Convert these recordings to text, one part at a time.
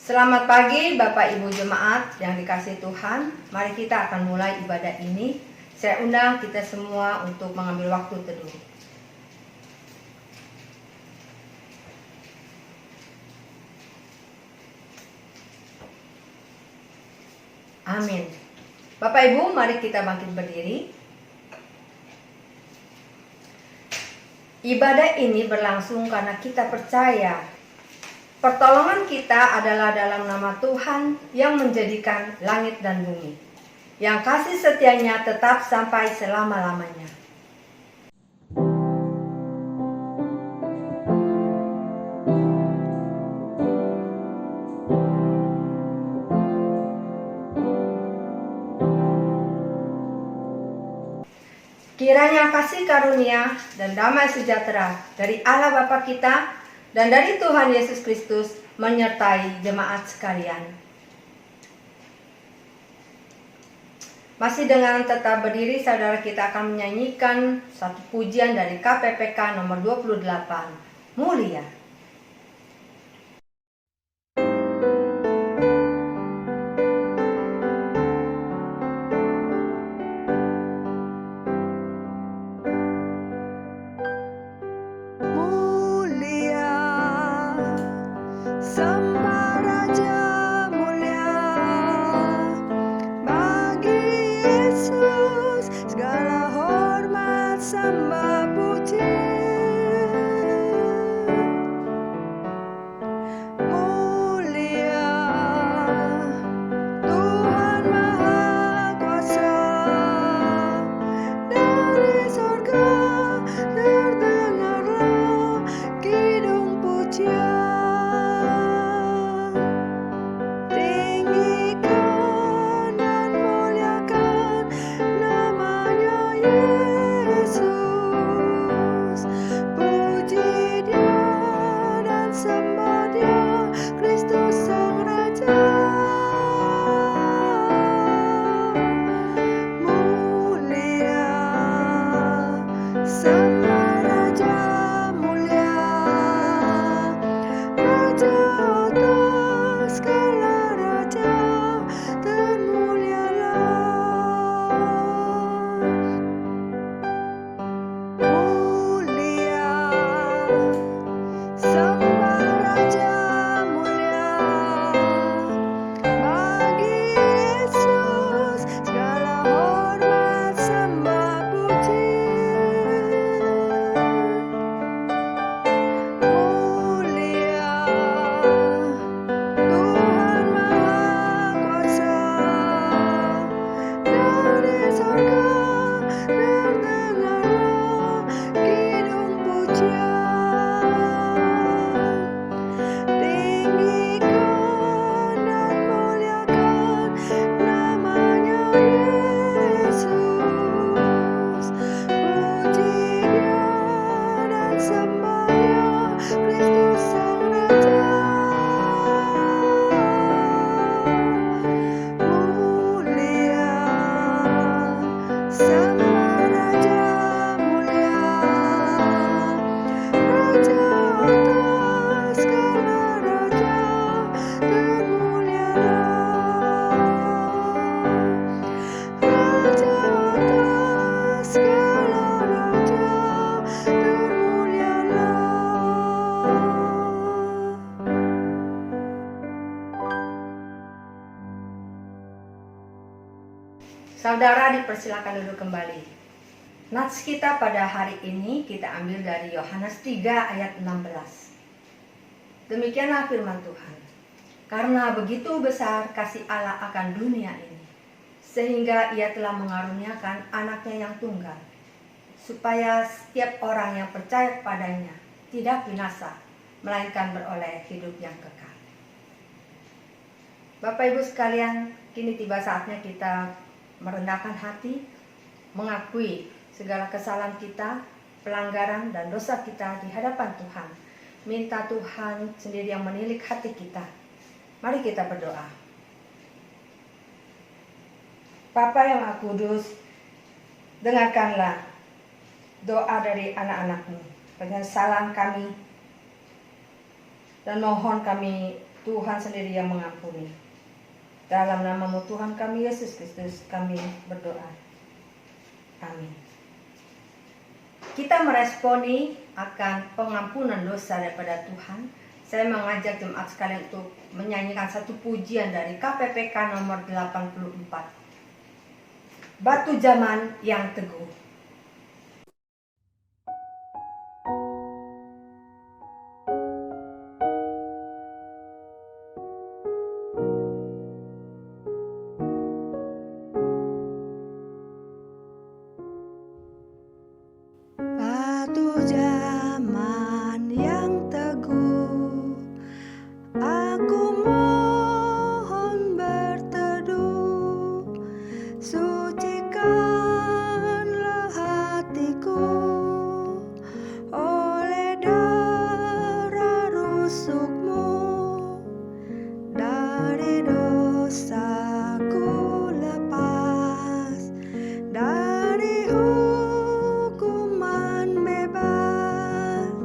Selamat pagi Bapak Ibu Jemaat yang dikasihi Tuhan. Mari kita akan mulai ibadah ini. Saya undang kita semua untuk mengambil waktu teduh. Amin. Bapak Ibu, mari kita bangkit berdiri. Ibadah ini berlangsung karena kita percaya pertolongan kita adalah dalam nama Tuhan yang menjadikan langit dan bumi, yang kasih setianya tetap sampai selama-lamanya. Kiranya kasih karunia dan damai sejahtera dari Allah Bapa kita dan dari Tuhan Yesus Kristus menyertai jemaat sekalian. Masih dengan tetap berdiri, saudara, kita akan menyanyikan satu pujian dari KPPK nomor 28, Mulia. Saudara, dipersilakan duduk kembali. Nats kita pada hari ini kita ambil dari Yohanes 3 ayat 16. Demikianlah firman Tuhan. Karena begitu besar kasih Allah akan dunia ini, sehingga Ia telah mengaruniakan anaknya yang tunggal, supaya setiap orang yang percaya kepadanya tidak binasa, melainkan beroleh hidup yang kekal. Bapak Ibu sekalian, kini tiba saatnya kita merendahkan hati, mengakui segala kesalahan kita, pelanggaran dan dosa kita di hadapan Tuhan. Minta Tuhan sendiri yang menilik hati kita. Mari kita berdoa. Bapa yang Maha Kudus, dengarkanlah doa dari anak-anak-Mu. Penyesalan kami dan mohon kami Tuhan sendiri yang mengampuni. Dalam namamu Tuhan kami Yesus Kristus kami berdoa. Amin. Kita meresponi akan pengampunan dosa daripada Tuhan. Saya mengajak jemaat sekalian untuk menyanyikan satu pujian dari KPPK nomor 84. Batu Zaman yang Teguh. Batu zaman yang teguh, aku mohon berteduh, sucikanlah hatiku oleh darah rusukmu, dari dosaku lepas, dari hukuman bebas.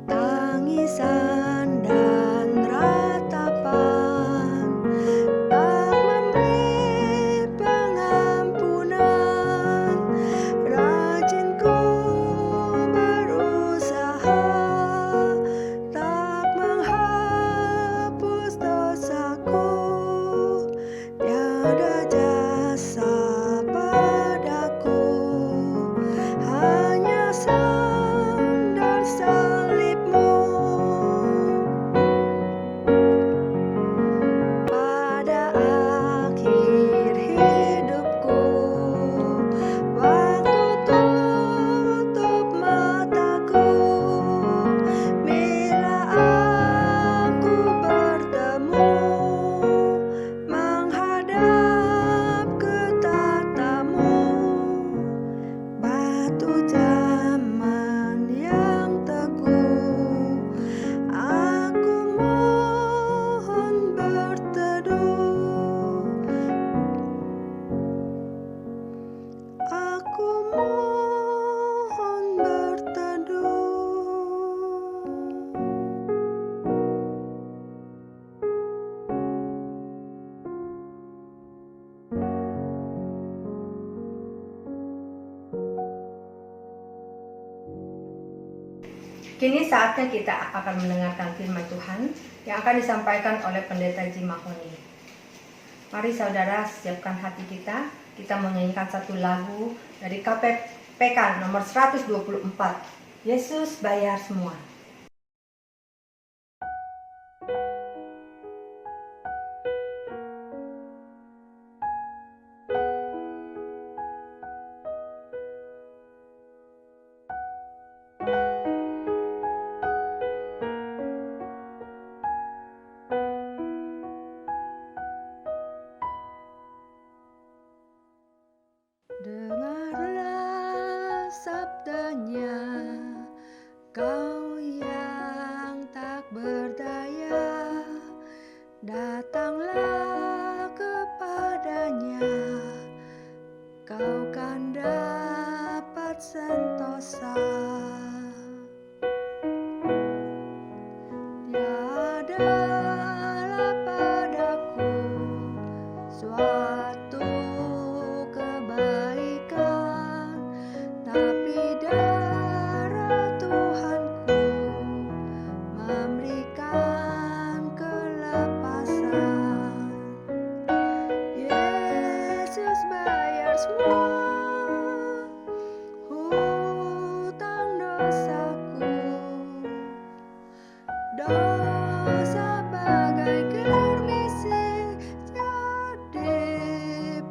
Tangisan dan ratapan tak memberi pengampunan. Rajin ku berusaha tak menghapus dosaku. Tiada jasa padaku, hanya sandal salibmu. Pada akhir hidupku, waktu tutup mataku, bila aku bertemu menghadap ke tatamu, batu zaman yang teguh, aku mohon berteduh, aku mohon berteduh. Kini saatnya kita akan mendengarkan firman Tuhan yang akan disampaikan oleh Pendeta Jim Mahoni. Mari saudara siapkan hati kita mau menyanyikan satu lagu dari KPPK nomor 124. Yesus bayar semua. Dengarlah sabdanya, kau yang tak berdaya, datanglah kepadanya, kau kan dapat sentosa. Tiadalah padaku suatu kebaikan, tapi darah Tuhanku memberikan kelepasan. Yesus bayar semua hutang dosaku. Dosa bagai germisi jadi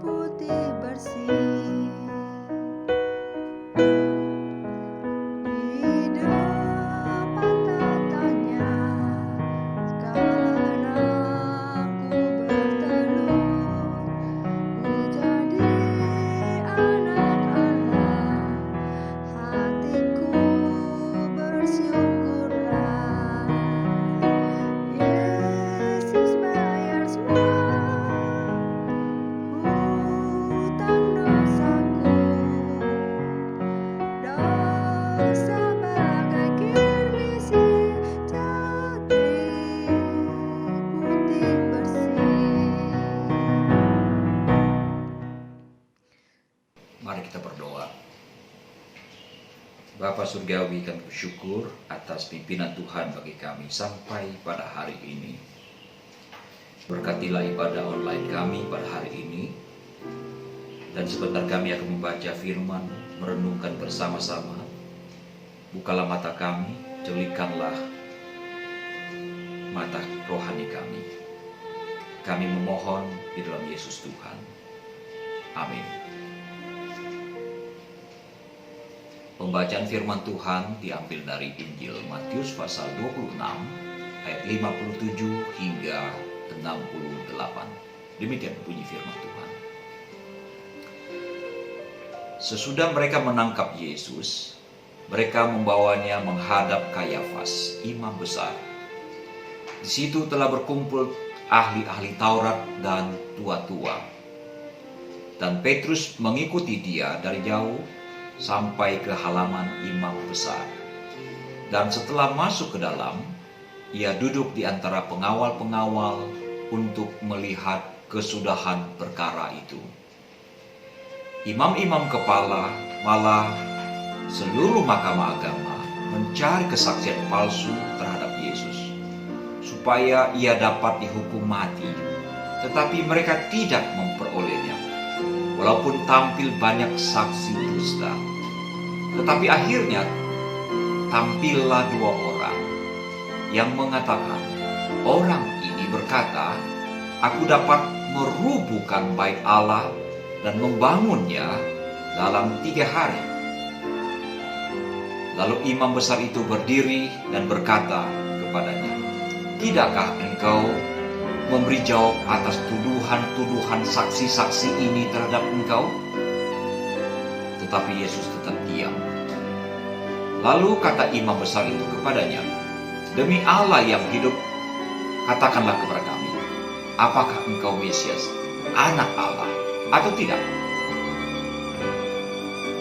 putih bersih. Di depan tatanya sekarang ku bertelut, ku jadi anak Allah, hatiku bersyukurlah. Yesus bayar semua hutang dosaku. Mari kita berdoa. Bapa Surgawi, kami bersyukur atas pimpinan Tuhan bagi kami sampai pada hari ini. Berkatilah ibadah online kami pada hari ini. Dan sebentar kami akan membaca firman, merenungkan bersama-sama. Bukalah mata kami, jelikanlah mata rohani kami. Kami memohon di dalam Yesus Tuhan. Amin. Pembacaan firman Tuhan diambil dari Injil Matius pasal 26 ayat 57 hingga 68. Demikian bunyi firman Tuhan. Sesudah mereka menangkap Yesus, mereka membawanya menghadap Kayafas, imam besar. Di situ telah berkumpul ahli-ahli Taurat dan tua-tua. Dan Petrus mengikuti dia dari jauh sampai ke halaman imam besar. Dan setelah masuk ke dalam, ia duduk di antara pengawal-pengawal untuk melihat kesudahan perkara itu. Imam-imam kepala, malah seluruh mahkamah agama mencari kesaksian palsu terhadap Yesus, supaya ia dapat dihukum mati. Tetapi mereka tidak memperolehnya, walaupun tampil banyak saksi dusta. Tetapi akhirnya tampillah dua orang yang mengatakan, orang ini berkata, aku dapat merubuhkan bait Allah dan membangunnya dalam 3 hari. Lalu imam besar itu berdiri dan berkata kepadanya, tidakkah engkau memberi jawab atas tuduhan-tuduhan saksi-saksi ini terhadap engkau? Tetapi Yesus tetap diam. Lalu kata imam besar itu kepadanya, demi Allah yang hidup, katakanlah kepada kami, apakah engkau Mesias, anak Allah, atau tidak?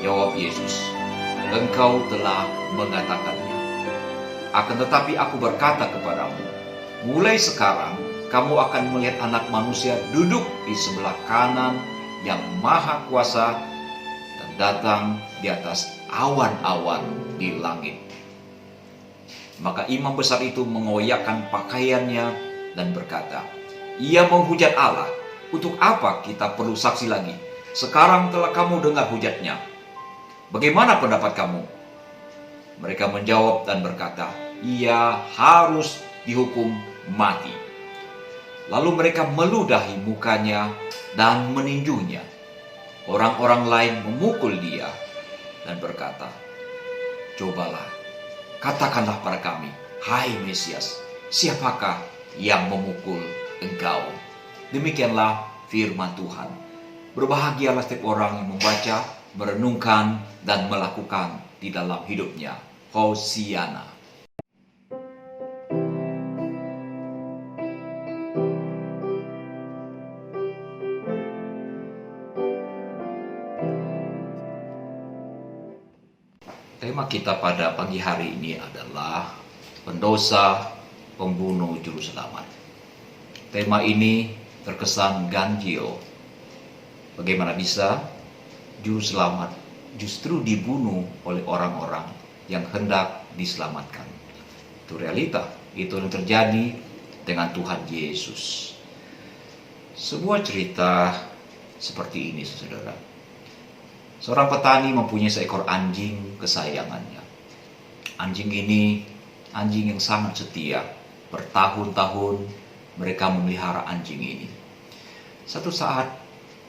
Jawab Yesus, engkau telah mengatakannya. Akan tetapi aku berkata kepadamu, mulai sekarang kamu akan melihat Anak Manusia duduk di sebelah kanan yang Maha Kuasa dan datang di atas awan-awan di langit. Maka imam besar itu mengoyakkan pakaiannya dan berkata, ia menghujat Allah. Untuk apa kita perlu saksi lagi? Sekarang telah kamu dengar hujatnya. Bagaimana pendapat kamu? Mereka menjawab dan berkata, ia harus dihukum mati. Lalu mereka meludahi mukanya dan meninjunya. Orang-orang lain memukul dia dan berkata, cobalah, katakanlah pada kami, hai Mesias, siapakah yang memukul engkau? Demikianlah firman Tuhan. Berbahagialah setiap orang yang membaca, merenungkan, dan melakukan di dalam hidupnya. Hosiana. Tema kita pada pagi hari ini adalah pendosa pembunuh juru selamat. Tema ini terkesan ganjil. Bagaimana bisa juru selamat justru dibunuh oleh orang-orang yang hendak diselamatkan? Itu realita, itu yang terjadi dengan Tuhan Yesus. Sebuah cerita seperti ini, saudara. Seorang petani mempunyai seekor anjing kesayangannya. Anjing ini anjing yang sangat setia. Bertahun-tahun mereka memelihara anjing ini. Satu saat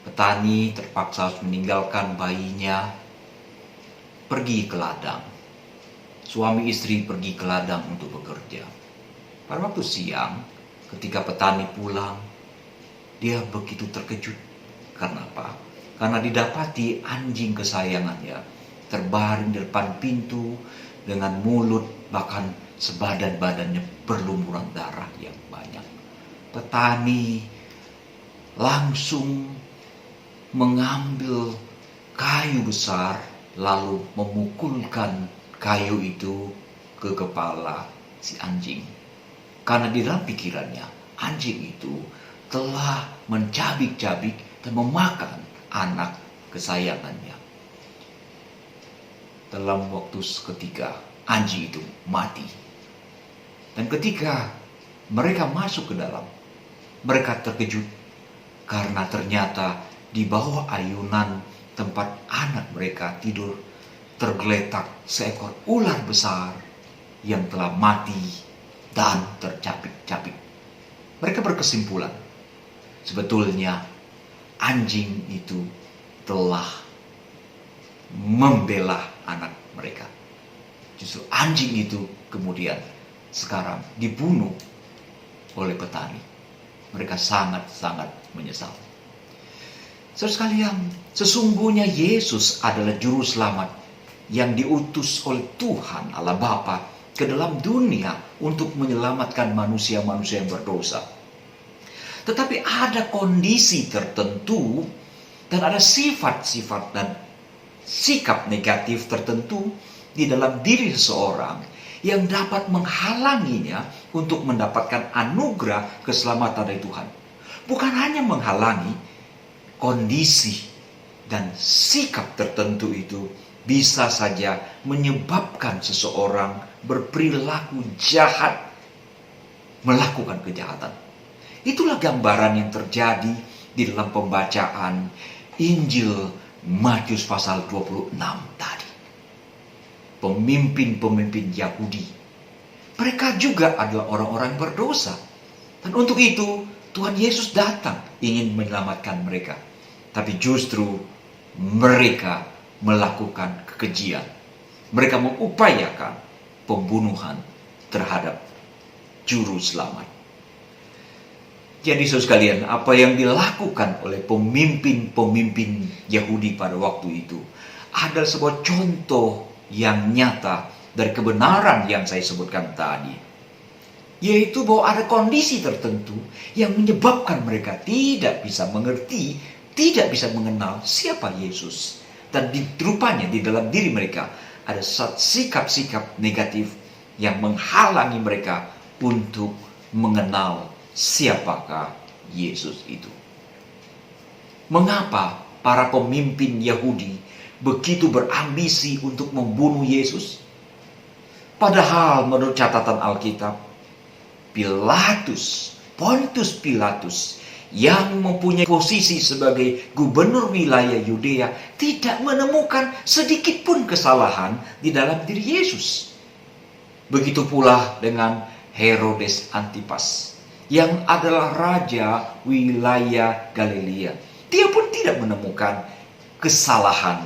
petani terpaksa harus meninggalkan bayinya pergi ke ladang. Suami istri pergi ke ladang untuk bekerja. Pada waktu siang, ketika petani pulang, dia begitu terkejut. Karena apa? Karena didapati anjing kesayangannya terbaring di depan pintu dengan mulut bahkan sebadan badannya berlumuran darah yang banyak. Petani langsung mengambil kayu besar lalu memukulkan kayu itu ke kepala si anjing. Karena di dalam pikirannya anjing itu telah mencabik-cabik dan memakan anak kesayangannya. dalam waktu seketika anjing itu mati. Dan ketika mereka masuk ke dalam, mereka terkejut karena ternyata di bawah ayunan tempat anak mereka tidur tergeletak seekor ular besar yang telah mati dan tercapik-capik. Mereka berkesimpulan, sebetulnya anjing itu telah membela anak mereka. Justru anjing itu kemudian sekarang dibunuh oleh petani. Mereka sangat-sangat menyesal. Saudara sekalian, sesungguhnya Yesus adalah juru selamat yang diutus oleh Tuhan Allah Bapa ke dalam dunia untuk menyelamatkan manusia-manusia yang berdosa. Tetapi ada kondisi tertentu dan ada sifat-sifat dan sikap negatif tertentu di dalam diri seseorang yang dapat menghalanginya untuk mendapatkan anugerah keselamatan dari Tuhan. Bukan hanya menghalangi, kondisi dan sikap tertentu itu bisa saja menyebabkan seseorang berperilaku jahat, melakukan kejahatan. Itulah gambaran yang terjadi di dalam pembacaan Injil Matius pasal 26 tadi. Pemimpin-pemimpin Yahudi, mereka juga adalah orang-orang berdosa. Dan untuk itu Tuhan Yesus datang ingin menyelamatkan mereka. Tapi justru mereka melakukan kekejian. Mereka mengupayakan pembunuhan terhadap juru selamat. Jadi saudara sekalian, apa yang dilakukan oleh pemimpin-pemimpin Yahudi pada waktu itu adalah sebuah contoh yang nyata dari kebenaran yang saya sebutkan tadi. Yaitu bahwa ada kondisi tertentu yang menyebabkan mereka tidak bisa mengerti, tidak bisa mengenal siapa Yesus. Dan rupanya di dalam diri mereka ada sikap-sikap negatif yang menghalangi mereka untuk mengenal siapakah Yesus itu. Mengapa para pemimpin Yahudi begitu berambisi untuk membunuh Yesus? Padahal menurut catatan Alkitab, Pontius Pilatus yang mempunyai posisi sebagai gubernur wilayah Yudea tidak menemukan sedikit pun kesalahan di dalam diri Yesus. Begitu pula dengan Herodes Antipas yang adalah raja wilayah Galilea. Dia pun tidak menemukan kesalahan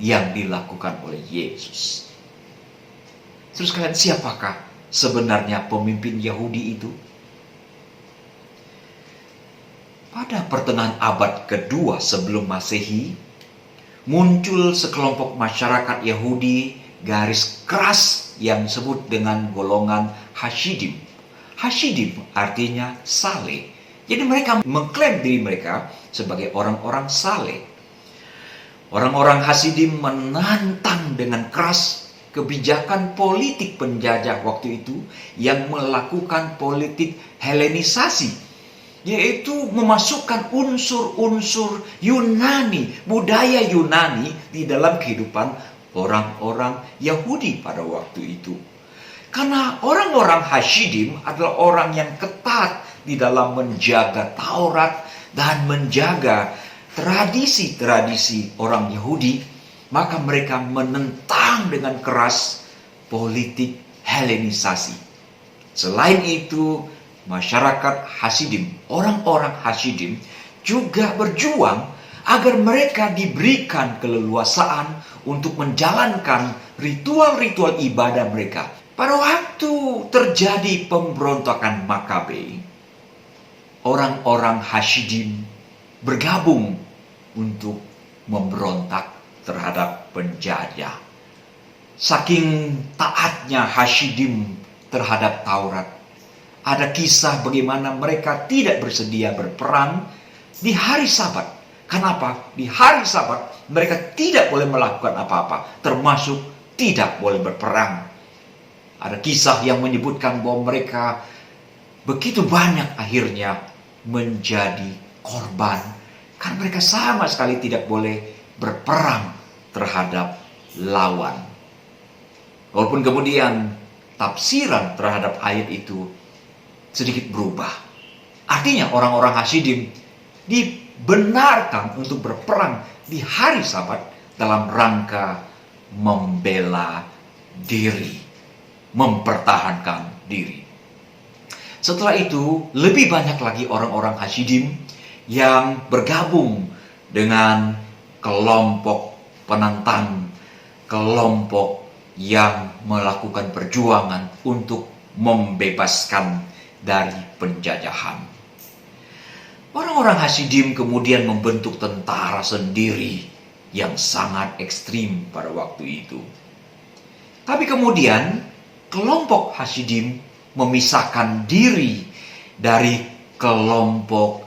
yang dilakukan oleh Yesus. Terus kalian, siapakah sebenarnya pemimpin Yahudi itu? Pada pertengahan abad kedua sebelum Masehi, muncul sekelompok masyarakat Yahudi garis keras yang disebut dengan golongan Hasidim. Hasidim artinya saleh. Jadi mereka mengklaim diri mereka sebagai orang-orang saleh. Orang-orang Hasidim menantang dengan keras kebijakan politik penjajah waktu itu yang melakukan politik Helenisasi, yaitu memasukkan unsur-unsur Yunani, budaya Yunani di dalam kehidupan orang-orang Yahudi pada waktu itu. Karena orang-orang Hasidim adalah orang yang ketat di dalam menjaga Taurat dan menjaga tradisi-tradisi orang Yahudi, maka mereka menentang dengan keras politik Helenisasi. Selain itu, masyarakat Hasidim, orang-orang Hasidim juga berjuang agar mereka diberikan keleluasaan untuk menjalankan ritual-ritual ibadah mereka. Pada waktu terjadi pemberontakan Makabe, orang-orang Hasidim bergabung untuk memberontak terhadap penjajah. Saking taatnya Hasidim terhadap Taurat, ada kisah bagaimana mereka tidak bersedia berperang di hari Sabat. Kenapa? Di hari Sabat mereka tidak boleh melakukan apa-apa, termasuk tidak boleh berperang. Ada kisah yang menyebutkan bahwa mereka begitu banyak akhirnya menjadi korban karena mereka sama sekali tidak boleh berperang terhadap lawan. Walaupun kemudian tafsiran terhadap ayat itu sedikit berubah. Artinya orang-orang Hasidim dibenarkan untuk berperang di hari Sabat dalam rangka membela diri, mempertahankan diri. Setelah itu, lebih banyak lagi orang-orang Hasidim yang bergabung dengan kelompok penantang, kelompok yang melakukan perjuangan untuk membebaskan dari penjajahan. Orang-orang Hasidim kemudian membentuk tentara sendiri yang sangat ekstrim pada waktu itu. Tapi kemudian kelompok Hasidim memisahkan diri dari kelompok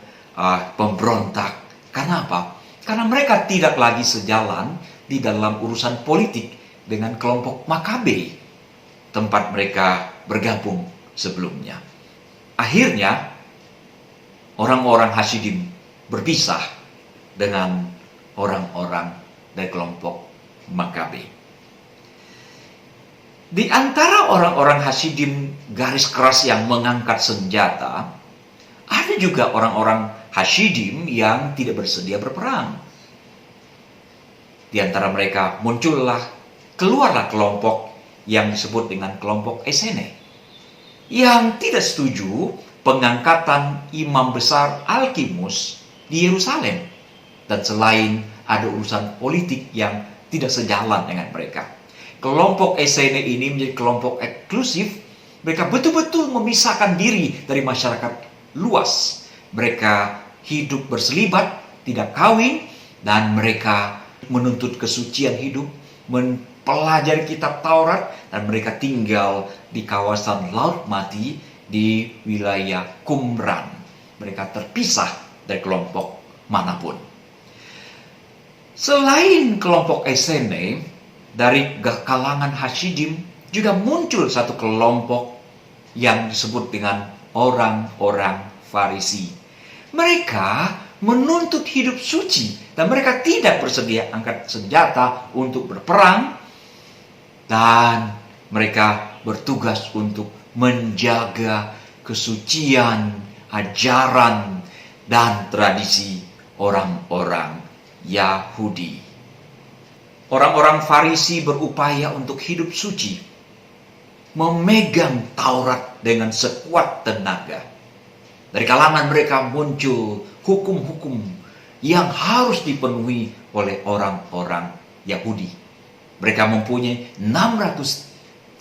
pemberontak. Karena apa? Karena mereka tidak lagi sejalan di dalam urusan politik dengan kelompok Makabe, tempat mereka bergabung sebelumnya. Akhirnya orang-orang Hasidim berpisah dengan orang-orang dari kelompok Makabe. Di antara orang-orang Hasidim garis keras yang mengangkat senjata, ada juga orang-orang Hasidim yang tidak bersedia berperang. Di antara mereka keluarlah kelompok yang disebut dengan kelompok Esene, yang tidak setuju pengangkatan imam besar Alkimus di Yerusalem. Dan selain ada urusan politik yang tidak sejalan dengan mereka. Kelompok Esene ini menjadi kelompok eksklusif. Mereka betul-betul memisahkan diri dari masyarakat luas. Mereka hidup berselibat, tidak kawin, dan mereka menuntut kesucian hidup, mempelajari kitab Taurat, dan mereka tinggal di kawasan Laut Mati di wilayah Qumran. Mereka terpisah dari kelompok manapun. Selain kelompok Esene, dari kalangan Hasidim juga muncul satu kelompok yang disebut dengan orang-orang Farisi. Mereka menuntut hidup suci dan mereka tidak bersedia angkat senjata untuk berperang, dan mereka bertugas untuk menjaga kesucian, ajaran, dan tradisi orang-orang Yahudi. Orang-orang Farisi berupaya untuk hidup suci, memegang Taurat dengan sekuat tenaga. Dari kalangan mereka muncul hukum-hukum yang harus dipenuhi oleh orang-orang Yahudi. Mereka mempunyai 613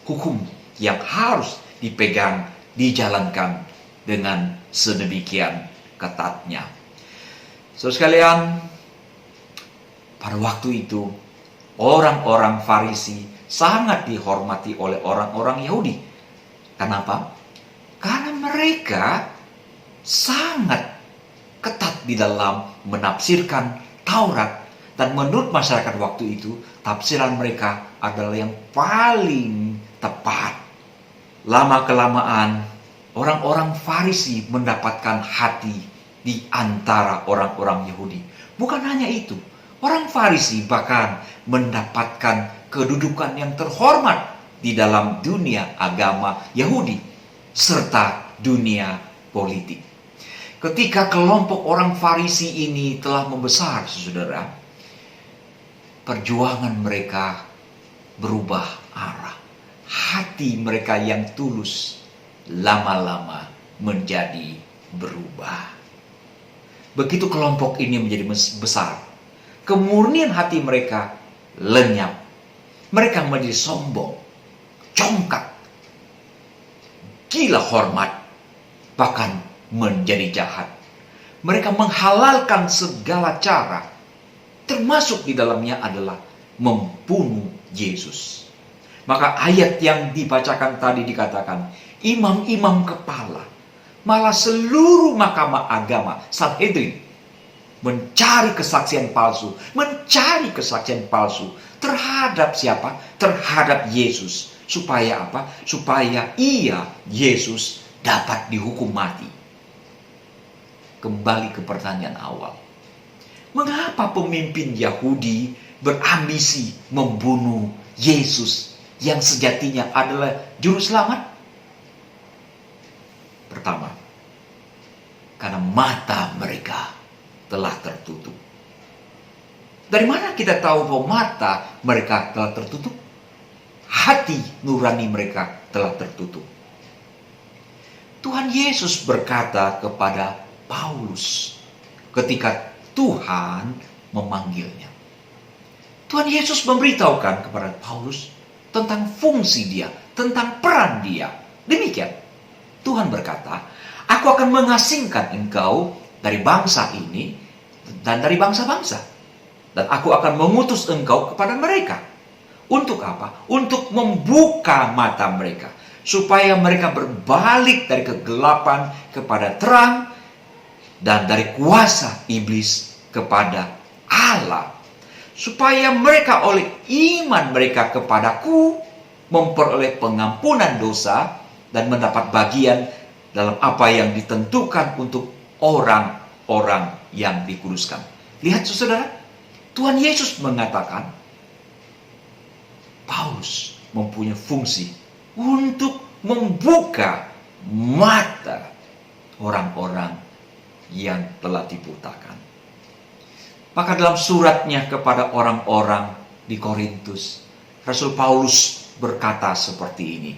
hukum yang harus dipegang, dijalankan dengan sedemikian ketatnya. Saudara sekalian, pada waktu itu, orang-orang Farisi sangat dihormati oleh orang-orang Yahudi. Kenapa? Karena mereka sangat ketat di dalam menafsirkan Taurat. Dan menurut masyarakat waktu itu, tafsiran mereka adalah yang paling tepat. Lama-kelamaan, orang-orang Farisi mendapatkan hati di antara orang-orang Yahudi. Bukan hanya itu, orang Farisi bahkan mendapatkan kedudukan yang terhormat di dalam dunia agama Yahudi serta dunia politik. Ketika kelompok orang Farisi ini telah membesar, saudara, perjuangan mereka berubah arah. Hati mereka yang tulus lama-lama menjadi berubah. Begitu kelompok ini menjadi besar, kemurnian hati mereka lenyap. Mereka menjadi sombong, congkak, gila hormat, bahkan menjadi jahat. Mereka menghalalkan segala cara, termasuk di dalamnya adalah membunuh Yesus. Maka ayat yang dibacakan tadi dikatakan, imam-imam kepala, malah seluruh mahkamah agama, Sanhedrin, mencari kesaksian palsu terhadap siapa? Terhadap Yesus. Supaya apa? Supaya Yesus dapat dihukum mati. Kembali ke pertanyaan awal. Mengapa pemimpin Yahudi berambisi membunuh Yesus yang sejatinya adalah juru selamat? Pertama, karena mata mereka telah tertutup. Dari mana kita tahu bahwa mata mereka telah tertutup? Hati nurani mereka telah tertutup. Tuhan Yesus berkata kepada Paulus ketika Tuhan memanggilnya. Tuhan Yesus memberitahukan kepada Paulus tentang fungsi dia, tentang peran dia. Demikian, Tuhan berkata, aku akan mengasingkan engkau dari bangsa ini dan dari bangsa-bangsa. Dan aku akan mengutus engkau kepada mereka. Untuk apa? Untuk membuka mata mereka. Supaya mereka berbalik dari kegelapan kepada terang. Dan dari kuasa iblis kepada Allah. Supaya mereka oleh iman mereka kepadaku memperoleh pengampunan dosa dan mendapat bagian dalam apa yang ditentukan untuk orang-orang yang dikuduskan. Lihat saudara, Tuhan Yesus mengatakan Paulus mempunyai fungsi untuk membuka mata orang-orang yang telah dibutakan. Maka dalam suratnya kepada orang-orang di Korintus, Rasul Paulus berkata seperti ini.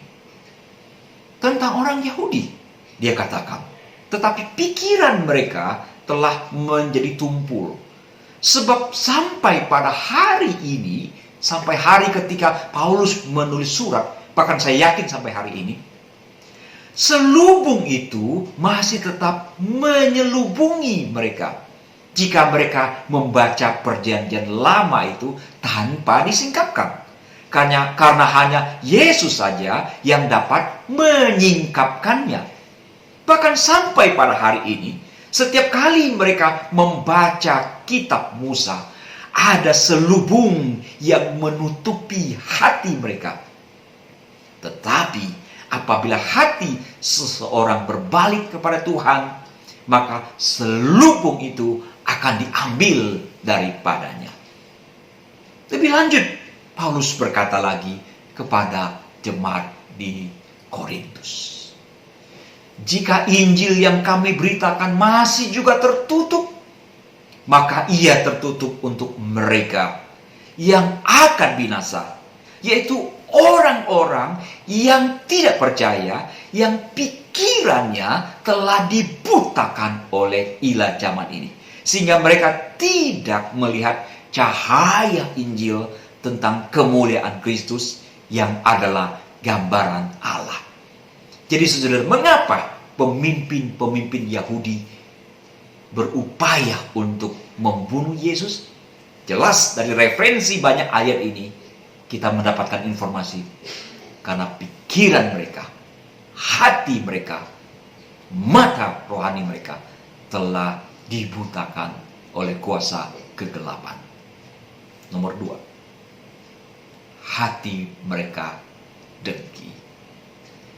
Tentang orang Yahudi, dia katakan, tetapi pikiran mereka telah menjadi tumpul. Sebab sampai pada hari ini, sampai hari ketika Paulus menulis surat, bahkan saya yakin sampai hari ini, selubung itu masih tetap menyelubungi mereka. Jika mereka membaca perjanjian lama itu tanpa disingkapkan. Karena hanya Yesus saja yang dapat menyingkapkannya. Bahkan sampai pada hari ini, setiap kali mereka membaca kitab Musa, ada selubung yang menutupi hati mereka. Tetapi apabila hati seseorang berbalik kepada Tuhan, maka selubung itu akan diambil daripadanya. Lebih lanjut, Paulus berkata lagi kepada jemaat di Korintus. Jika Injil yang kami beritakan masih juga tertutup, maka ia tertutup untuk mereka yang akan binasa, yaitu orang-orang yang tidak percaya, yang pikirannya telah dibutakan oleh ilah zaman ini. Sehingga mereka tidak melihat cahaya Injil tentang kemuliaan Kristus yang adalah gambaran Allah. Jadi saudara, mengapa pemimpin-pemimpin Yahudi berupaya untuk membunuh Yesus? Jelas dari referensi banyak ayat ini kita mendapatkan informasi. Karena pikiran mereka, hati mereka, mata rohani mereka telah dibutakan oleh kuasa kegelapan. Nomor 2, hati mereka dengki.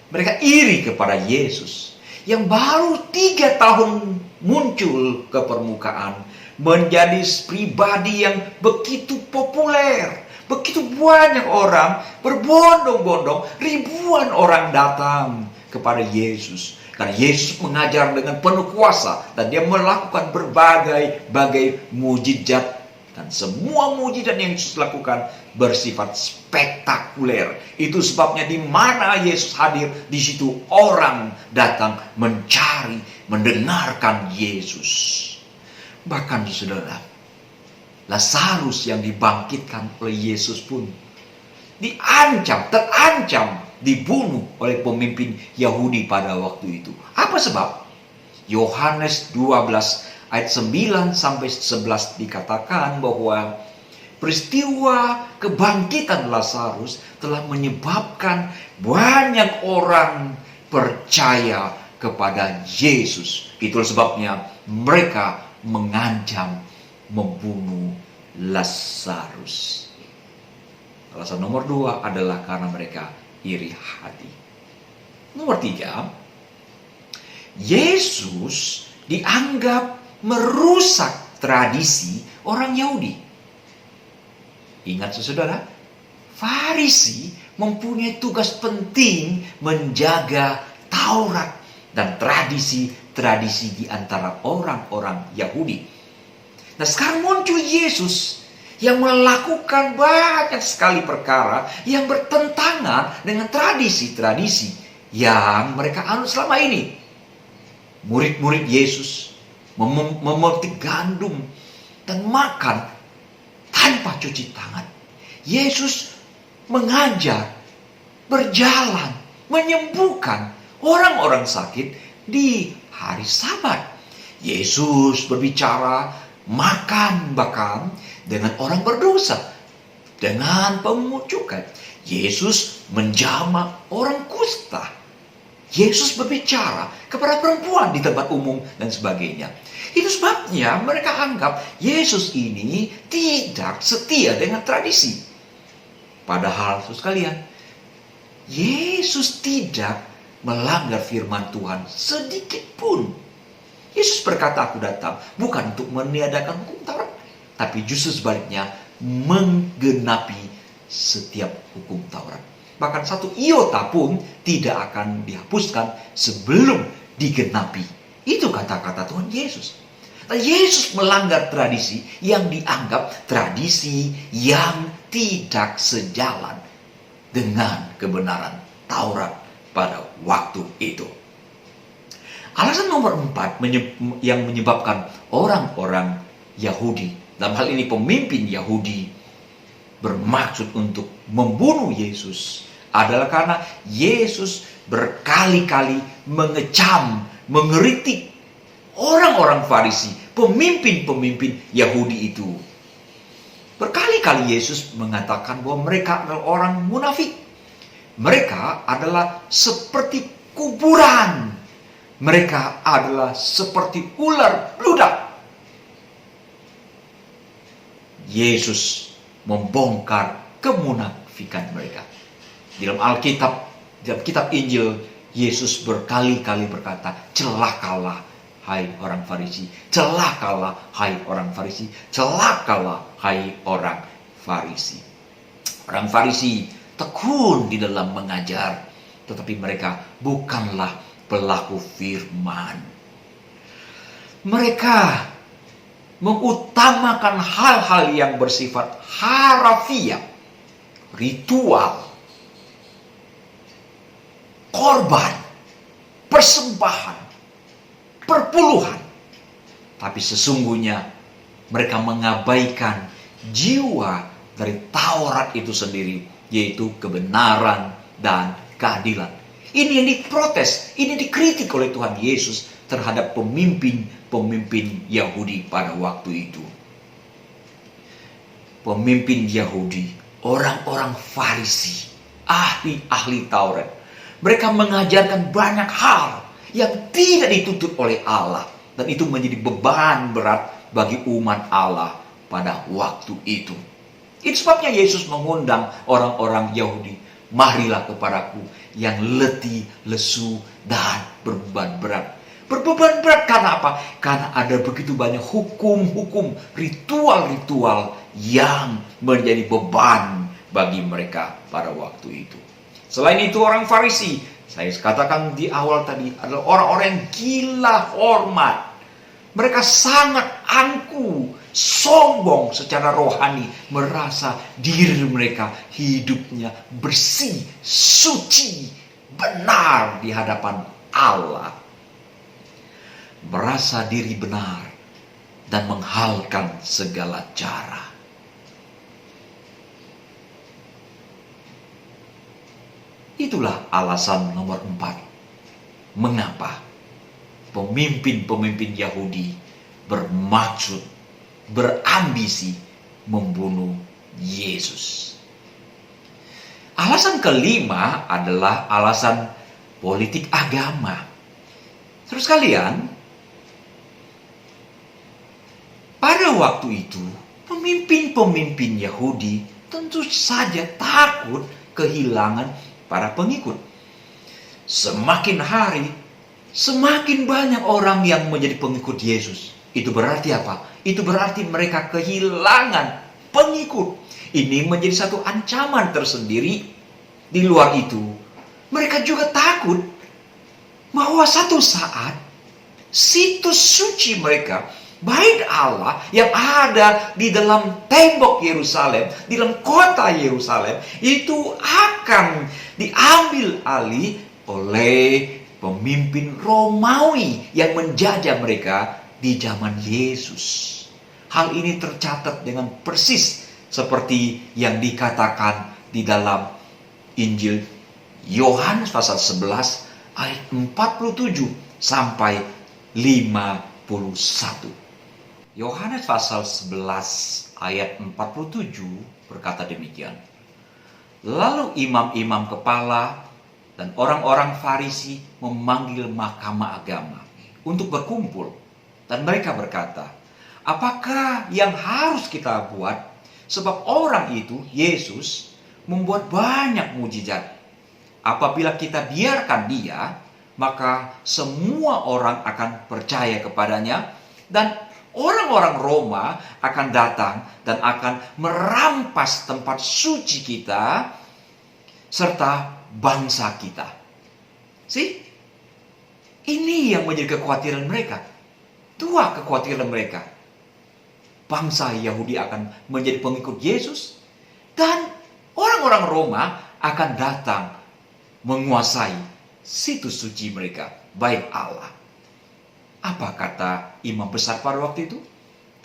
Mereka iri kepada Yesus yang baru 3 tahun muncul ke permukaan, menjadi pribadi yang begitu populer. Begitu banyak orang berbondong-bondong, ribuan orang datang kepada Yesus. Karena Yesus mengajar dengan penuh kuasa dan dia melakukan berbagai mujizat. Dan semua mujizat yang Yesus lakukan bersifat spektakuler. Itu sebabnya di mana Yesus hadir, di situ orang datang mencari, mendengarkan Yesus. Bahkan saudara, Lazarus yang dibangkitkan oleh Yesus pun terancam dibunuh oleh pemimpin Yahudi pada waktu itu. Apa sebab? Yohanes 12 ayat 9 sampai 11 dikatakan bahwa peristiwa kebangkitan Lazarus telah menyebabkan banyak orang percaya kepada Yesus. Itulah sebabnya mereka mengancam membunuh Lazarus. Alasan nomor 2 adalah karena mereka iri hati. Nomor 3, Yesus dianggap merusak tradisi orang Yahudi. Ingat saudara, Farisi mempunyai tugas penting menjaga Taurat dan tradisi-tradisi di antara orang-orang Yahudi. Nah, sekarang muncul Yesus yang melakukan banyak sekali perkara yang bertentangan dengan tradisi-tradisi yang mereka anut selama ini. Murid-murid Yesus memetik gandum dan makan tanpa cuci tangan. Yesus mengajar, berjalan, menyembuhkan orang-orang sakit di hari Sabat. Yesus berbicara, makan bahkan dengan orang berdosa, dengan pemungut cukai. Yesus menjamah orang kusta. Yesus berbicara kepada perempuan di tempat umum dan sebagainya. Itu sebabnya mereka anggap Yesus ini tidak setia dengan tradisi. Padahal, saudara sekalian, Yesus tidak melanggar firman Tuhan sedikit pun. Yesus berkata, aku datang bukan untuk meniadakan hukum Taurat, tapi justru sebaliknya menggenapi setiap hukum Taurat. Bahkan satu iota pun tidak akan dihapuskan sebelum digenapi. Itu kata-kata Tuhan Yesus. Nah, Yesus melanggar tradisi yang dianggap tradisi yang tidak sejalan dengan kebenaran Taurat pada waktu itu. Alasan nomor 4 yang menyebabkan orang-orang Yahudi, dalam hal ini pemimpin Yahudi, bermaksud untuk membunuh Yesus adalah karena Yesus berkali-kali mengecam, mengeritik orang-orang Farisi, pemimpin-pemimpin Yahudi itu. Berkali-kali Yesus mengatakan bahwa mereka adalah orang munafik. Mereka adalah seperti kuburan. Mereka adalah seperti ular ludak. Yesus membongkar kemunafikan mereka. Di dalam Alkitab, dalam kitab Injil, Yesus berkali-kali berkata, celakalah hai orang Farisi, celakalah hai orang Farisi, celakalah hai orang Farisi. Orang Farisi tekun di dalam mengajar, tetapi mereka bukanlah pelaku firman. Mereka mengutamakan hal-hal yang bersifat harafiah, ritual, korban, persembahan, perpuluhan. Tapi sesungguhnya mereka mengabaikan jiwa dari Taurat itu sendiri, yaitu kebenaran dan keadilan. Ini yang diprotes, ini dikritik oleh Tuhan Yesus terhadap pemimpin Yahudi pada waktu itu. Pemimpin Yahudi, orang-orang Farisi, ahli-ahli Taurat. Mereka mengajarkan banyak hal yang tidak dituntut oleh Allah. Dan itu menjadi beban berat bagi umat Allah pada waktu itu. Itu sebabnya Yesus mengundang orang-orang Yahudi. Marilah kepadaku yang letih, lesu, dan berbeban berat. Berbeban berat karena apa? Karena ada begitu banyak hukum-hukum, ritual-ritual yang menjadi beban bagi mereka pada waktu itu. Selain itu orang Farisi, saya katakan di awal tadi, adalah orang-orang yang gila hormat. Mereka sangat angkuh, sombong secara rohani, merasa diri mereka hidupnya bersih, suci, benar di hadapan Allah. Merasa diri benar dan menghalalkan segala cara. Itulah alasan nomor 4. Mengapa pemimpin-pemimpin Yahudi bermaksud, berambisi membunuh Yesus. Alasan kelima adalah alasan politik agama. Terus kalian, pada waktu itu pemimpin-pemimpin Yahudi tentu saja takut kehilangan para pengikut. Semakin hari, semakin banyak orang yang menjadi pengikut Yesus. Itu berarti apa? Itu berarti mereka kehilangan pengikut. Ini menjadi satu ancaman tersendiri. Di luar itu, mereka juga takut bahwa satu saat situs suci mereka, bait Allah yang ada di dalam tembok Yerusalem, di dalam kota Yerusalem, itu akan diambil alih oleh pemimpin Romawi yang menjajah mereka di zaman Yesus. Hal ini tercatat dengan persis seperti yang dikatakan di dalam Injil Yohanes pasal 11 ayat 47 sampai 51. Yohanes pasal 11 ayat 47 berkata demikian. Lalu imam-imam kepala dan orang-orang Farisi memanggil mahkamah agama untuk berkumpul. Dan mereka berkata, apakah yang harus kita buat? Sebab orang itu, Yesus, membuat banyak mujizat. Apabila kita biarkan dia, maka semua orang akan percaya kepadanya. Dan orang-orang Roma akan datang dan akan merampas tempat suci kita serta bangsa kita. Ini yang menjadi kekhawatiran mereka. Dua kekhawatiran mereka. Bangsa Yahudi akan menjadi pengikut Yesus, dan orang-orang Roma akan datang menguasai situs suci mereka, bait Allah. Apa kata imam besar pada waktu itu?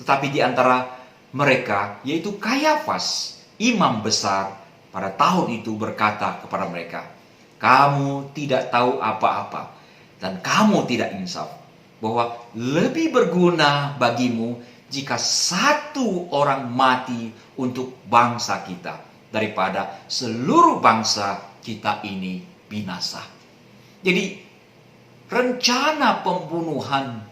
Tetapi di antara mereka, yaitu Kayafas, imam besar pada tahun itu, berkata kepada mereka, kamu tidak tahu apa-apa dan kamu tidak insaf, bahwa lebih berguna bagimu jika satu orang mati untuk bangsa kita daripada seluruh bangsa kita ini binasa. Jadi rencana pembunuhan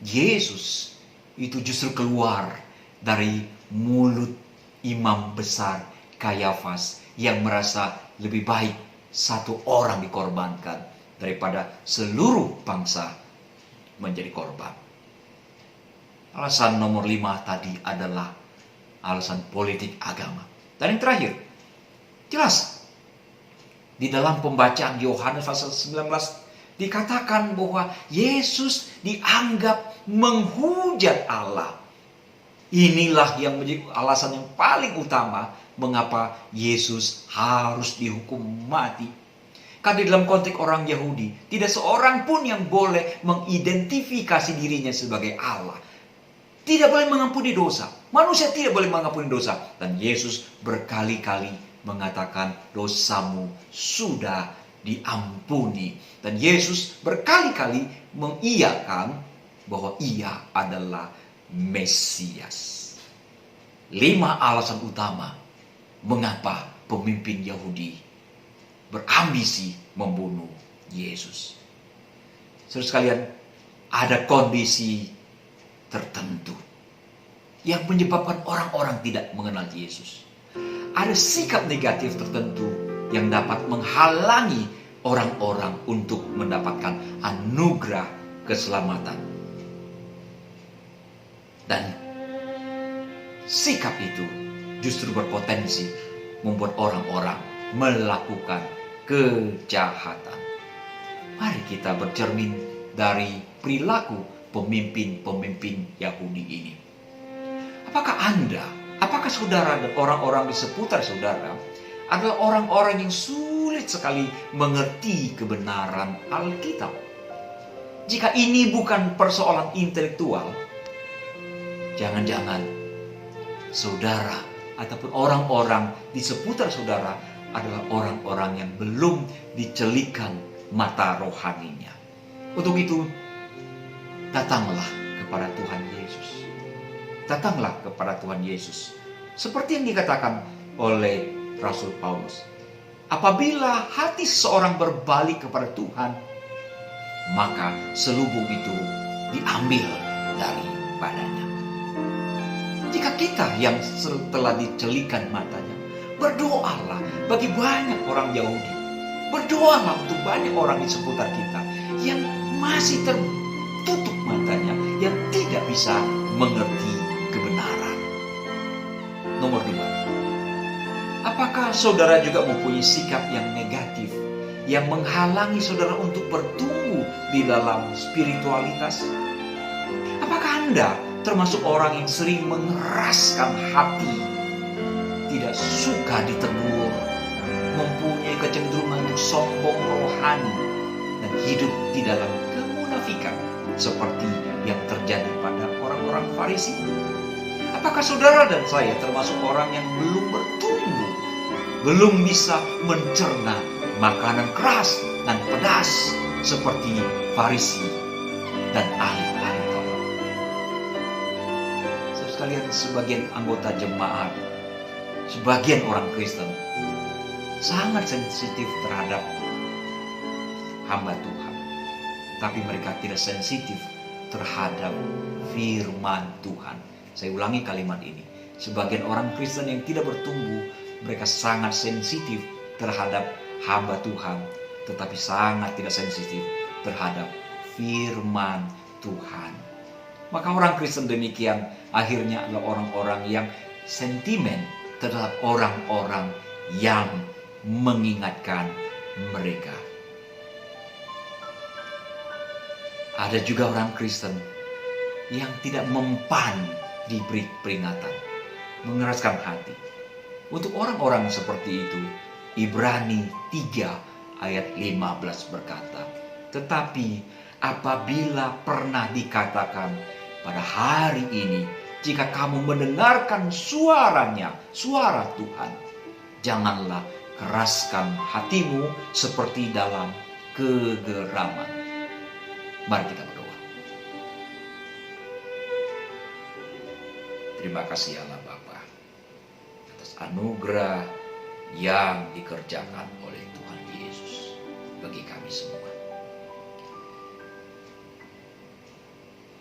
Yesus itu justru keluar dari mulut imam besar Kayafas yang merasa lebih baik satu orang dikorbankan daripada seluruh bangsa menjadi korban. Alasan nomor 5 tadi adalah alasan politik agama. Dan yang terakhir, jelas di dalam pembacaan Yohanes pasal 19 dikatakan bahwa Yesus dianggap menghujat Allah. Inilah yang menjadi alasan yang paling utama mengapa Yesus harus dihukum mati. Karena di dalam konteks orang Yahudi, tidak seorang pun yang boleh mengidentifikasi dirinya sebagai Allah. Tidak boleh mengampuni dosa. Manusia tidak boleh mengampuni dosa. Dan Yesus berkali-kali mengatakan dosamu sudah diampuni. Dan Yesus berkali-kali mengiyakan bahwa ia adalah Mesias. 5 alasan utama mengapa pemimpin Yahudi berambisi membunuh Yesus. Saudara sekalian, ada kondisi tertentu yang menyebabkan orang-orang tidak mengenal Yesus. Ada sikap negatif tertentu yang dapat menghalangi orang-orang untuk mendapatkan anugerah keselamatan. Dan sikap itu justru berpotensi membuat orang-orang melakukan kejahatan. Mari kita bercermin dari perilaku pemimpin-pemimpin Yahudi ini. Apakah saudara dan orang-orang di seputar saudara adalah orang-orang yang sulit sekali mengerti kebenaran Alkitab? Jika ini bukan persoalan intelektual, jangan-jangan saudara ataupun orang-orang di seputar saudara adalah orang-orang yang belum dicelikan mata rohaninya. Untuk itu, datanglah kepada Tuhan Yesus. Datanglah kepada Tuhan Yesus. Seperti yang dikatakan oleh Rasul Paulus. Apabila hati seseorang berbalik kepada Tuhan, maka selubung itu diambil daripadanya. Jika kita yang telah dicelikan matanya, berdoalah bagi banyak orang Yahudi. Berdoalah untuk banyak orang di seputar kita yang masih tertutup matanya, yang tidak bisa mengerti kebenaran. Nomor Apakah saudara juga mempunyai sikap yang negatif, yang menghalangi saudara untuk bertumbuh di dalam spiritualitas? Apakah Anda termasuk orang yang sering mengeraskan hati, tidak suka ditegur, mempunyai kecenderungan untuk sombong rohani, dan hidup di dalam kemunafikan seperti yang terjadi pada orang-orang Farisi? Apakah saudara dan saya termasuk orang yang belum bertumbuh, belum bisa mencerna makanan keras dan pedas seperti Farisi dan ahli-ahli Taurat? Sekalian, sebagian anggota jemaat, sebagian orang Kristen sangat sensitif terhadap hamba Tuhan, tapi mereka tidak sensitif terhadap firman Tuhan. Saya ulangi kalimat ini. Sebagian orang Kristen yang tidak bertumbuh, mereka sangat sensitif terhadap hamba Tuhan, tetapi sangat tidak sensitif terhadap firman Tuhan. Maka orang Kristen demikian akhirnya adalah orang-orang yang sentimen terhadap orang-orang yang mengingatkan mereka. Ada juga orang Kristen yang tidak mempan diberi peringatan, mengeraskan hati. Untuk orang-orang seperti itu, Ibrani 3 ayat 15 berkata, "Tetapi apabila pernah dikatakan pada hari ini, jika kamu mendengarkan suaranya, suara Tuhan, janganlah keraskan hatimu seperti dalam kegeraman." Mari kita berdoa. Terima kasih Allah Bapa atas anugerah yang dikerjakan oleh Tuhan Yesus bagi kami semua.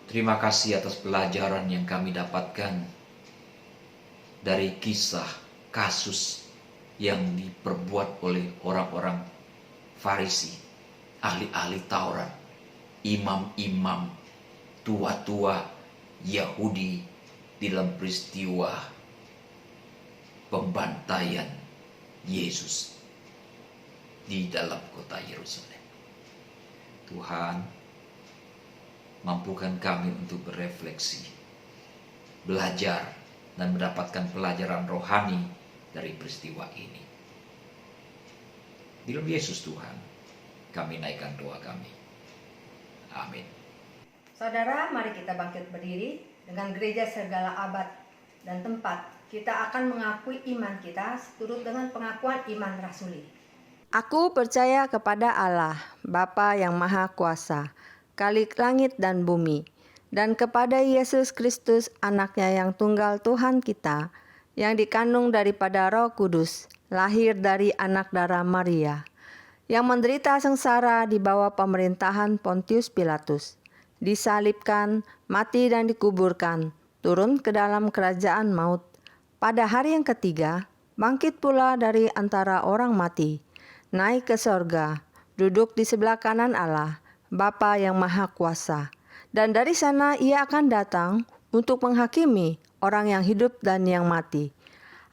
Terima kasih atas pelajaran yang kami dapatkan dari kisah kasus yang diperbuat oleh orang-orang Farisi, ahli-ahli Taurat, imam-imam, tua-tua Yahudi dalam peristiwa pembantaian Yesus di dalam kota Yerusalem. Tuhan, mampukan kami untuk berefleksi, belajar, dan mendapatkan pelajaran rohani dari peristiwa ini. Di dalam Yesus Tuhan, kami naikkan doa kami. Amin. Saudara, mari kita bangkit berdiri. Dengan gereja segala abad dan tempat, kita akan mengakui iman kita seturut dengan pengakuan iman rasuli. Aku percaya kepada Allah, Bapa yang Maha Kuasa, Khalik langit dan bumi, dan kepada Yesus Kristus, anaknya yang tunggal Tuhan kita, yang dikandung daripada Roh Kudus, lahir dari anak darah Maria, yang menderita sengsara di bawah pemerintahan Pontius Pilatus, disalibkan, mati dan dikuburkan, turun ke dalam kerajaan maut. Pada hari yang ketiga, bangkit pula dari antara orang mati, naik ke sorga, duduk di sebelah kanan Allah, Bapa yang Maha Kuasa. Dan dari sana ia akan datang untuk menghakimi orang yang hidup dan yang mati.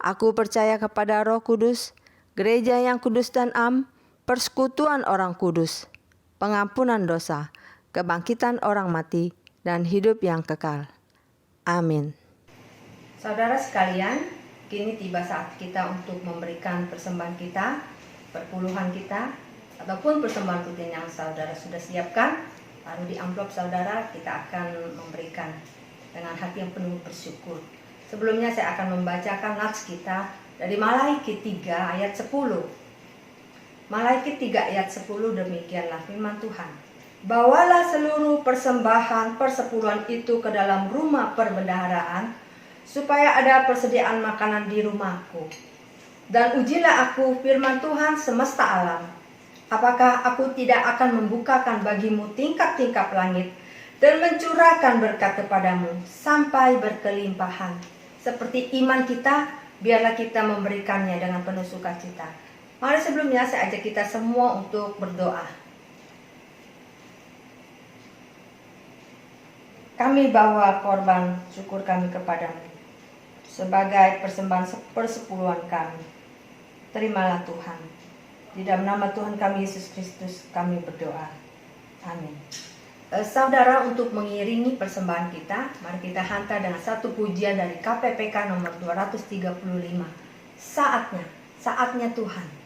Aku percaya kepada Roh Kudus, gereja yang kudus dan am, persekutuan orang kudus, pengampunan dosa, kebangkitan orang mati, dan hidup yang kekal. Amin. Saudara sekalian, kini tiba saat kita untuk memberikan persembahan kita, perpuluhan kita, ataupun persembahan rutin yang saudara sudah siapkan. Lalu di amplop saudara kita akan memberikan dengan hati yang penuh bersyukur. Sebelumnya saya akan membacakan nats kita dari Malaiki 3 ayat 10. Malaiki 3 ayat 10, demikianlah firman Tuhan. Bawalah seluruh persembahan persepuluhan itu ke dalam rumah perbendaharaan, supaya ada persediaan makanan di rumahku. Dan ujilah aku firman Tuhan semesta alam. Apakah aku tidak akan membukakan bagimu tingkap-tingkap langit dan mencurahkan berkat kepadamu sampai berkelimpahan. Seperti iman kita, biarlah kita memberikannya dengan penuh sukacita. Mari sebelumnya saya ajak kita semua untuk berdoa. Kami bawa korban syukur kami kepadamu sebagai persembahan persepuluhan kami. Terimalah Tuhan. Di dalam nama Tuhan kami Yesus Kristus kami berdoa. Amin. Saudara, untuk mengiringi persembahan kita, mari kita hantar dengan satu pujian dari KPPK nomor 235. Saatnya Tuhan.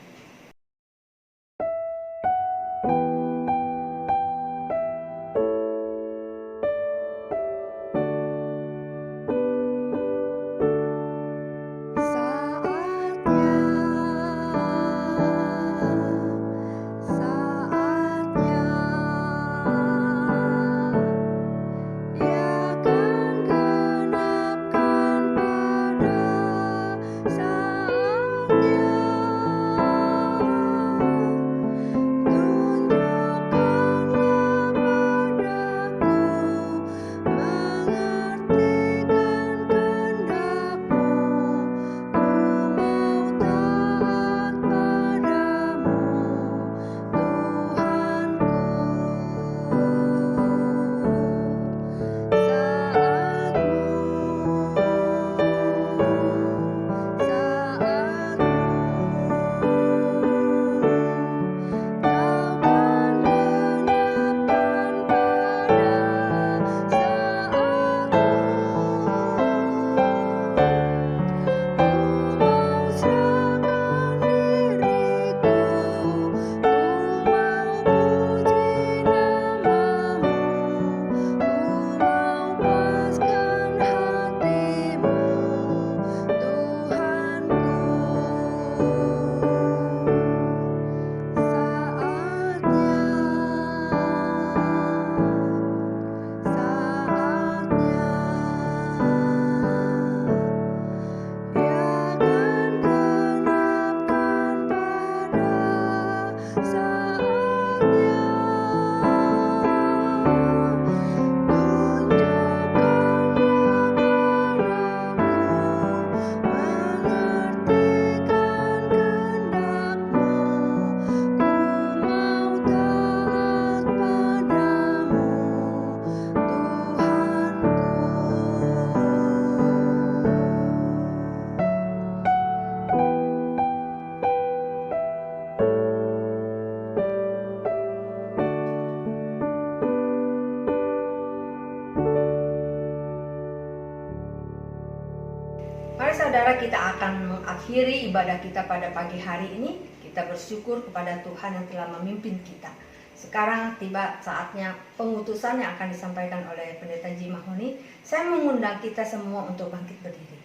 Mari saudara, kita akan mengakhiri ibadah kita pada pagi hari ini. Kita bersyukur kepada Tuhan yang telah memimpin kita. Sekarang tiba saatnya pengutusan yang akan disampaikan oleh Pendeta Ji Mahoni. Saya mengundang kita semua untuk bangkit berdiri.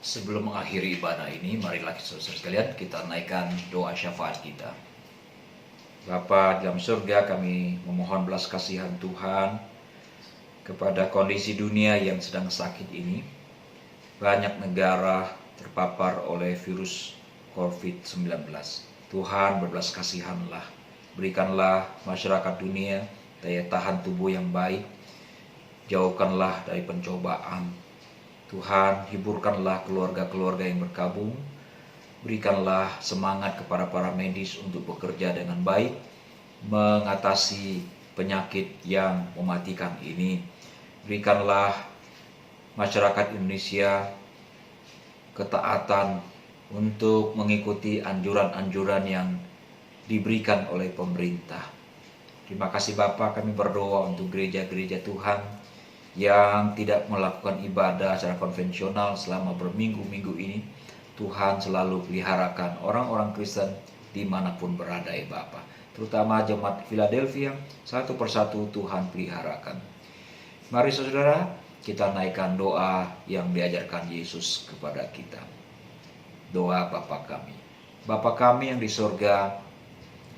Sebelum mengakhiri ibadah ini, marilah saudara sekalian kita naikkan doa syafaat kita. Bapa dalam surga, kami memohon belas kasihan Tuhan kepada kondisi dunia yang sedang sakit ini. Banyak negara terpapar oleh virus COVID-19. Tuhan, berbelas kasihanlah. Berikanlah masyarakat dunia daya tahan tubuh yang baik. Jauhkanlah dari pencobaan. Tuhan, hiburkanlah keluarga-keluarga yang berkabung. Berikanlah semangat kepada para medis untuk bekerja dengan baik, mengatasi penyakit yang mematikan ini. Berikanlah masyarakat Indonesia ketaatan untuk mengikuti anjuran-anjuran yang diberikan oleh pemerintah. Terima kasih Bapa, kami berdoa untuk gereja-gereja Tuhan yang tidak melakukan ibadah secara konvensional selama berminggu-minggu ini. Tuhan selalu peliharakan orang-orang Kristen dimanapun berada ya Bapa. Terutama jemaat Philadelphia, satu persatu Tuhan peliharakan. Mari saudara, kita naikkan doa yang diajarkan Yesus kepada kita. Doa Bapa kami. Bapa kami yang di sorga,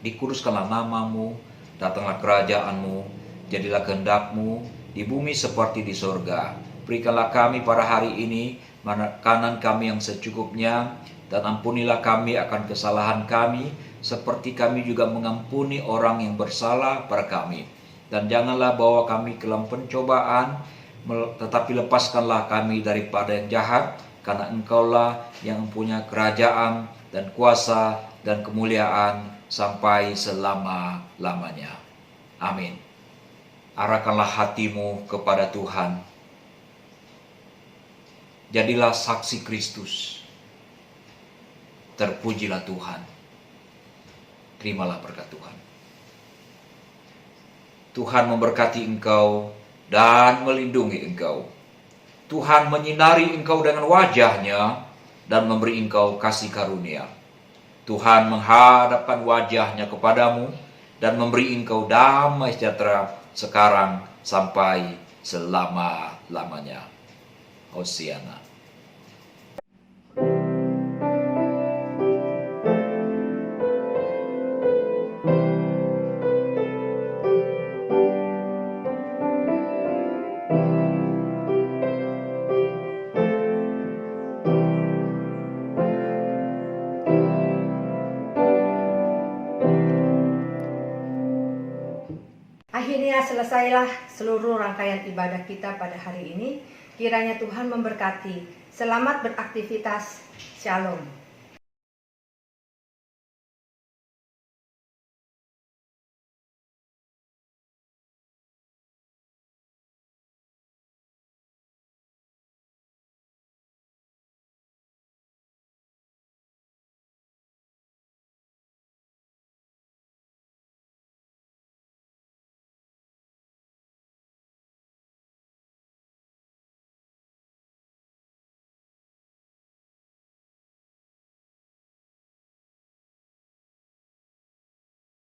dikuduskanlah namamu, datanglah kerajaanmu, jadilah kehendak-mu di bumi seperti di sorga. Berikanlah kami pada hari ini makanan kami yang secukupnya, dan ampunilah kami akan kesalahan kami, seperti kami juga mengampuni orang yang bersalah pada kami. Dan janganlah bawa kami ke dalam pencobaan, tetapi lepaskanlah kami daripada yang jahat, karena Engkaulah yang mempunyai kerajaan dan kuasa dan kemuliaan sampai selama-lamanya. Amin. Arahkanlah hatimu kepada Tuhan. Jadilah saksi Kristus. Terpujilah Tuhan. Terimalah berkat Tuhan. Tuhan memberkati engkau dan melindungi engkau. Tuhan menyinari engkau dengan wajah-Nya dan memberi engkau kasih karunia. Tuhan menghadapkan wajah-Nya kepadamu dan memberi engkau damai sejahtera sekarang sampai selama-lamanya. Hosiana. Akhirnya selesailah seluruh rangkaian ibadah kita pada hari ini. Kiranya Tuhan memberkati. Selamat beraktivitas. Shalom.